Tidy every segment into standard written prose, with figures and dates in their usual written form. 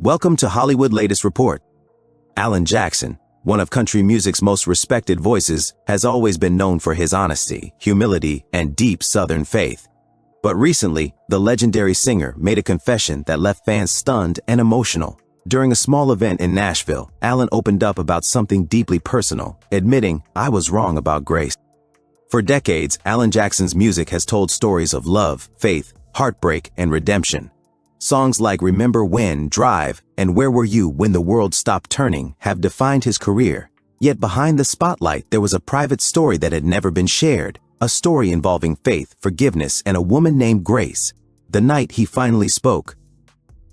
Welcome to Hollywood Latest Report. Alan Jackson, one of country music's most respected voices, has always been known for his honesty, humility, and deep Southern faith. But recently, the legendary singer made a confession that left fans stunned and emotional. During a small event in Nashville, Alan opened up about something deeply personal, admitting, "I was wrong about Grace." For decades, Alan Jackson's music has told stories of love, faith, heartbreak, and redemption. Songs like Remember When, Drive, and Where Were You When the World Stopped Turning have defined his career. Yet behind the spotlight there was a private story that had never been shared, a story involving faith, forgiveness, and a woman named Grace. The night he finally spoke.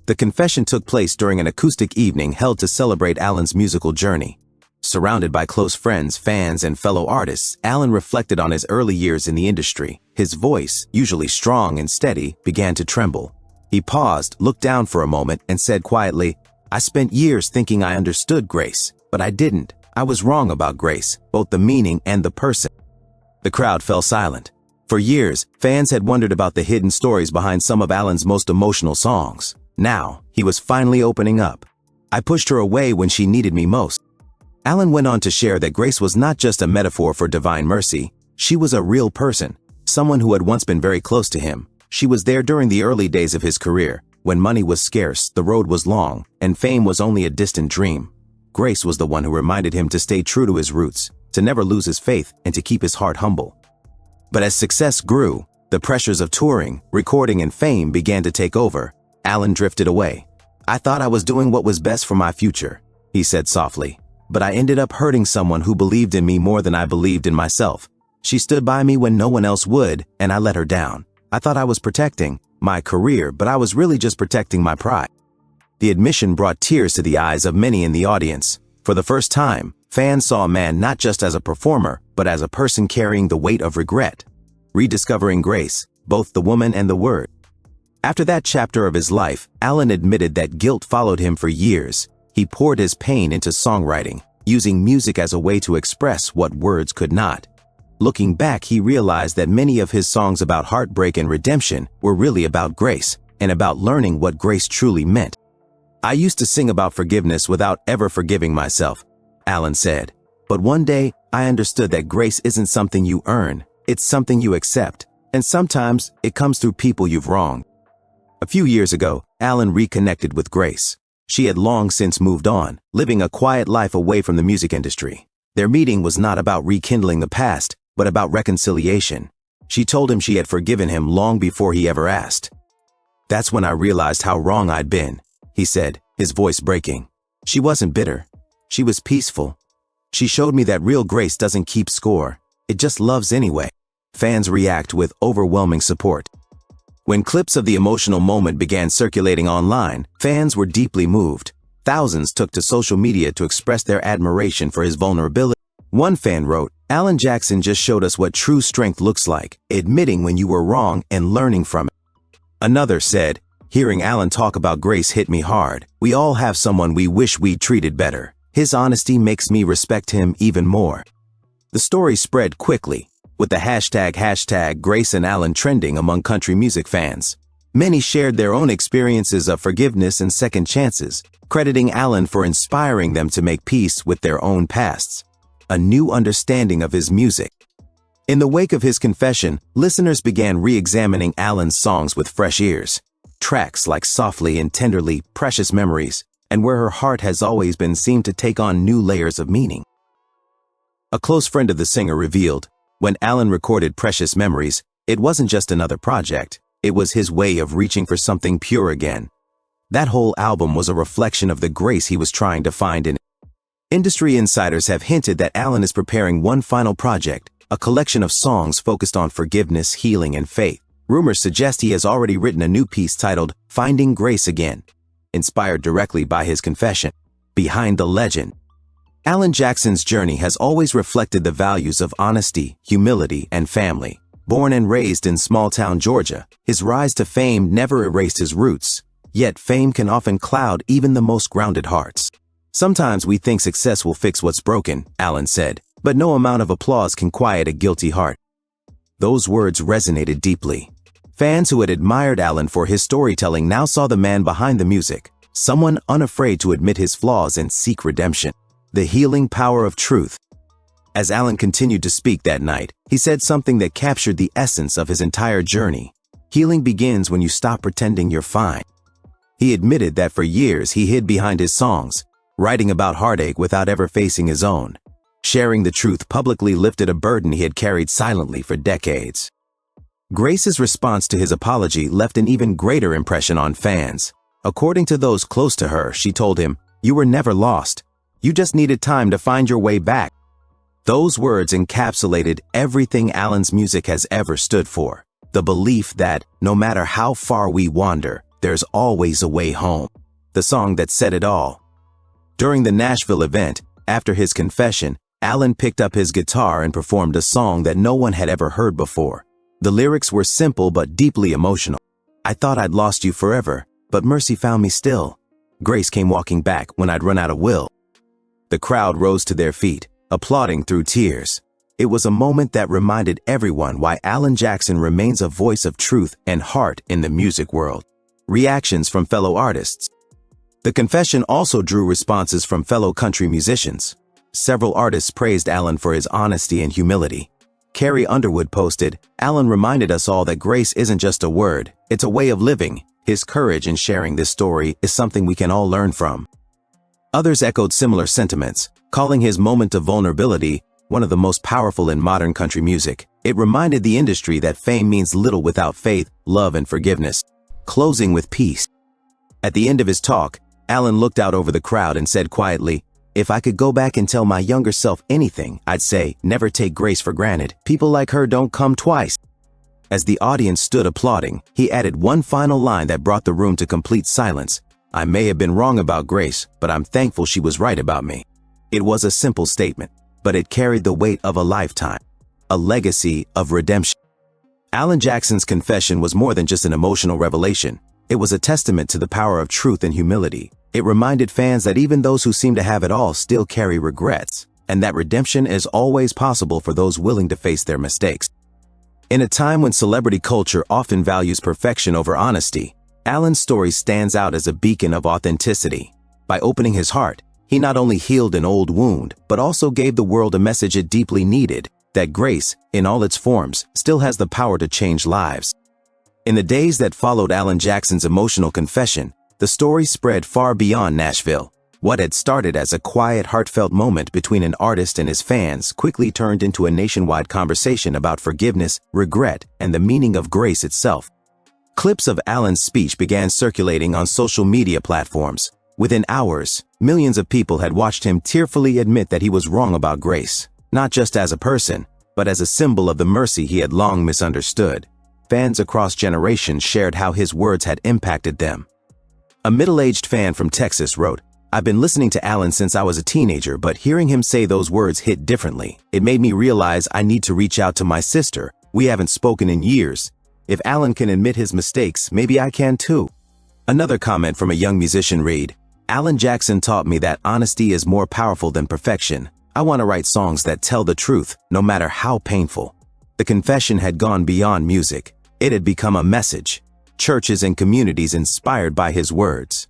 The confession took place during an acoustic evening held to celebrate Alan's musical journey. Surrounded by close friends, fans, and fellow artists, Alan reflected on his early years in the industry. His voice, usually strong and steady, began to tremble. He paused, looked down for a moment, and said quietly, "I spent years thinking I understood Grace, but I didn't. I was wrong about Grace, both the meaning and the person." The crowd fell silent. For years, fans had wondered about the hidden stories behind some of Alan's most emotional songs. Now, he was finally opening up. "I pushed her away when she needed me most." Alan went on to share that Grace was not just a metaphor for divine mercy. She was a real person, someone who had once been very close to him. She was there during the early days of his career, when money was scarce, the road was long, and fame was only a distant dream. Grace was the one who reminded him to stay true to his roots, to never lose his faith, and to keep his heart humble. But as success grew, the pressures of touring, recording, and fame began to take over. Alan drifted away. "I thought I was doing what was best for my future," he said softly. "But I ended up hurting someone who believed in me more than I believed in myself. She stood by me when no one else would, and I let her down. I thought I was protecting my career, but I was really just protecting my pride." The admission brought tears to the eyes of many in the audience. For the first time, fans saw a man not just as a performer, but as a person carrying the weight of regret. Rediscovering Grace, both the woman and the word. After that chapter of his life, Alan admitted that guilt followed him for years. He poured his pain into songwriting, using music as a way to express what words could not. Looking back, he realized that many of his songs about heartbreak and redemption were really about grace, and about learning what grace truly meant. "I used to sing about forgiveness without ever forgiving myself," Alan said. "But one day, I understood that grace isn't something you earn, it's something you accept, and sometimes it comes through people you've wronged." A few years ago, Alan reconnected with Grace. She had long since moved on, living a quiet life away from the music industry. Their meeting was not about rekindling the past, but about reconciliation. She told him she had forgiven him long before he ever asked. "That's when I realized how wrong I'd been," he said, his voice breaking. "She wasn't bitter. She was peaceful. She showed me that real grace doesn't keep score. It just loves anyway." Fans react with overwhelming support. When clips of the emotional moment began circulating online, fans were deeply moved. Thousands took to social media to express their admiration for his vulnerability. One fan wrote, "Alan Jackson just showed us what true strength looks like, admitting when you were wrong and learning from it." Another said, "Hearing Alan talk about Grace hit me hard. We all have someone we wish we'd treated better. His honesty makes me respect him even more." The story spread quickly, with the hashtag Grace and Alan trending among country music fans. Many shared their own experiences of forgiveness and second chances, crediting Alan for inspiring them to make peace with their own pasts. A new understanding of his music. In the wake of his confession, listeners began re-examining Alan's songs with fresh ears. Tracks like Softly and Tenderly, Precious Memories, and Where Her Heart Has Always Been seemed to take on new layers of meaning. A close friend of the singer revealed, when Alan recorded Precious Memories, it wasn't just another project, it was his way of reaching for something pure again. That whole album was a reflection of the grace he was trying to find in it. Industry insiders have hinted that Alan is preparing one final project, a collection of songs focused on forgiveness, healing, and faith. Rumors suggest he has already written a new piece titled Finding Grace Again, inspired directly by his confession. Behind the legend. Alan Jackson's journey has always reflected the values of honesty, humility, and family. Born and raised in small-town Georgia, his rise to fame never erased his roots. Yet fame can often cloud even the most grounded hearts. "Sometimes we think success will fix what's broken," Alan said, "but no amount of applause can quiet a guilty heart." Those words resonated deeply. Fans who had admired Alan for his storytelling now saw the man behind the music, someone unafraid to admit his flaws and seek redemption. The healing power of truth. As Alan continued to speak that night, he said something that captured the essence of his entire journey. Healing begins when you stop pretending you're fine. He admitted that for years he hid behind his songs, writing about heartache without ever facing his own. Sharing the truth publicly lifted a burden he had carried silently for decades. Grace's response to his apology left an even greater impression on fans. According to those close to her, she told him, "You were never lost. You just needed time to find your way back." Those words encapsulated everything Alan's music has ever stood for. The belief that, no matter how far we wander, there's always a way home. The song that said it all. During the Nashville event, after his confession, Alan picked up his guitar and performed a song that no one had ever heard before. The lyrics were simple but deeply emotional. "I thought I'd lost you forever, but mercy found me still. Grace came walking back when I'd run out of will." The crowd rose to their feet, applauding through tears. It was a moment that reminded everyone why Alan Jackson remains a voice of truth and heart in the music world. Reactions from fellow artists. The confession also drew responses from fellow country musicians. Several artists praised Alan for his honesty and humility. Carrie Underwood posted, "Alan reminded us all that grace isn't just a word, it's a way of living. His courage in sharing this story is something we can all learn from." Others echoed similar sentiments, calling his moment of vulnerability one of the most powerful in modern country music. It reminded the industry that fame means little without faith, love, and forgiveness. Closing with peace. At the end of his talk, Alan looked out over the crowd and said quietly, "If I could go back and tell my younger self anything, I'd say, never take Grace for granted. People like her don't come twice." As the audience stood applauding, he added one final line that brought the room to complete silence. "I may have been wrong about Grace, but I'm thankful she was right about me." It was a simple statement, but it carried the weight of a lifetime. A legacy of redemption. Alan Jackson's confession was more than just an emotional revelation. It was a testament to the power of truth and humility. It reminded fans that even those who seem to have it all still carry regrets, and that redemption is always possible for those willing to face their mistakes. In a time when celebrity culture often values perfection over honesty, Alan's story stands out as a beacon of authenticity. By opening his heart, he not only healed an old wound, but also gave the world a message it deeply needed, that grace, in all its forms, still has the power to change lives. In the days that followed Alan Jackson's emotional confession, the story spread far beyond Nashville. What had started as a quiet, heartfelt moment between an artist and his fans quickly turned into a nationwide conversation about forgiveness, regret, and the meaning of grace itself. Clips of Alan's speech began circulating on social media platforms. Within hours, millions of people had watched him tearfully admit that he was wrong about Grace, not just as a person, but as a symbol of the mercy he had long misunderstood. Fans across generations shared how his words had impacted them. A middle-aged fan from Texas wrote, "I've been listening to Alan since I was a teenager, but hearing him say those words hit differently. It made me realize I need to reach out to my sister. We haven't spoken in years. If Alan can admit his mistakes, maybe I can too." Another comment from a young musician read, "Alan Jackson taught me that honesty is more powerful than perfection. I want to write songs that tell the truth, no matter how painful." The confession had gone beyond music. It had become a message. Churches and communities inspired by his words.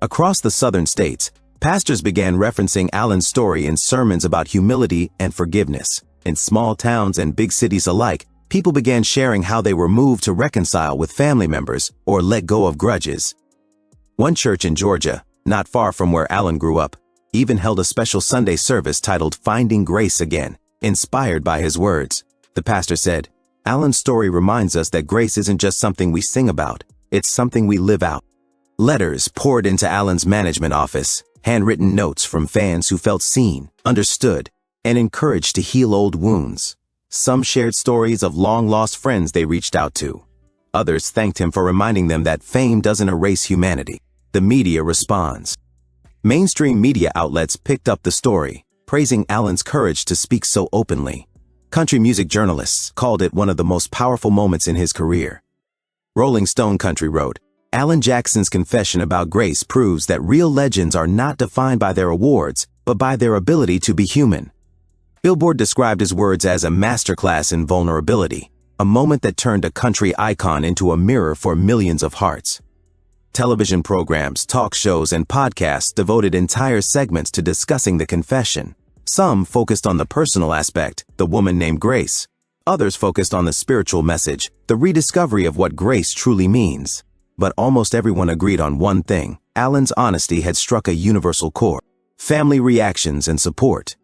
Across the southern states, pastors began referencing Alan's story in sermons about humility and forgiveness. In small towns and big cities alike, people began sharing how they were moved to reconcile with family members or let go of grudges. One church in Georgia, not far from where Alan grew up, even held a special Sunday service titled "Finding Grace Again," inspired by his words. The pastor said, "Alan's story reminds us that grace isn't just something we sing about, it's something we live out." Letters poured into Alan's management office, handwritten notes from fans who felt seen, understood, and encouraged to heal old wounds. Some shared stories of long-lost friends they reached out to. Others thanked him for reminding them that fame doesn't erase humanity. The media responds. Mainstream media outlets picked up the story, praising Alan's courage to speak so openly. Country music journalists called it one of the most powerful moments in his career. Rolling Stone Country wrote, "Alan Jackson's confession about grace proves that real legends are not defined by their awards, but by their ability to be human." Billboard described his words as a masterclass in vulnerability, a moment that turned a country icon into a mirror for millions of hearts. Television programs, talk shows, and podcasts devoted entire segments to discussing the confession. Some focused on the personal aspect, the woman named Grace. Others focused on the spiritual message, the rediscovery of what grace truly means. But almost everyone agreed on one thing: Alan's honesty had struck a universal chord. Family reactions and support.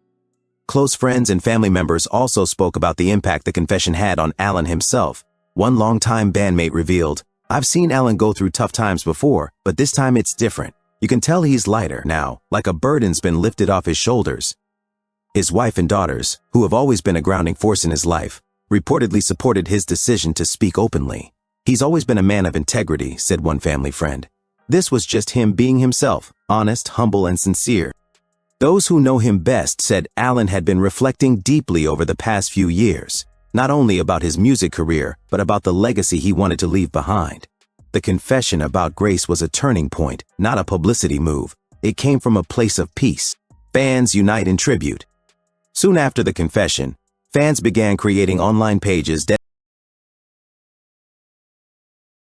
Close friends and family members also spoke about the impact the confession had on Alan himself. One longtime bandmate revealed, "I've seen Alan go through tough times before, but this time it's different. You can tell he's lighter now, like a burden's been lifted off his shoulders." His wife and daughters, who have always been a grounding force in his life, reportedly supported his decision to speak openly. "He's always been a man of integrity," said one family friend. This was just him being himself, honest, humble, and sincere. Those who know him best said Alan had been reflecting deeply over the past few years, not only about his music career, but about the legacy he wanted to leave behind. The confession about Grace was a turning point, not a publicity move. It came from a place of peace. Fans unite in tribute. Soon after the confession, fans began creating online pages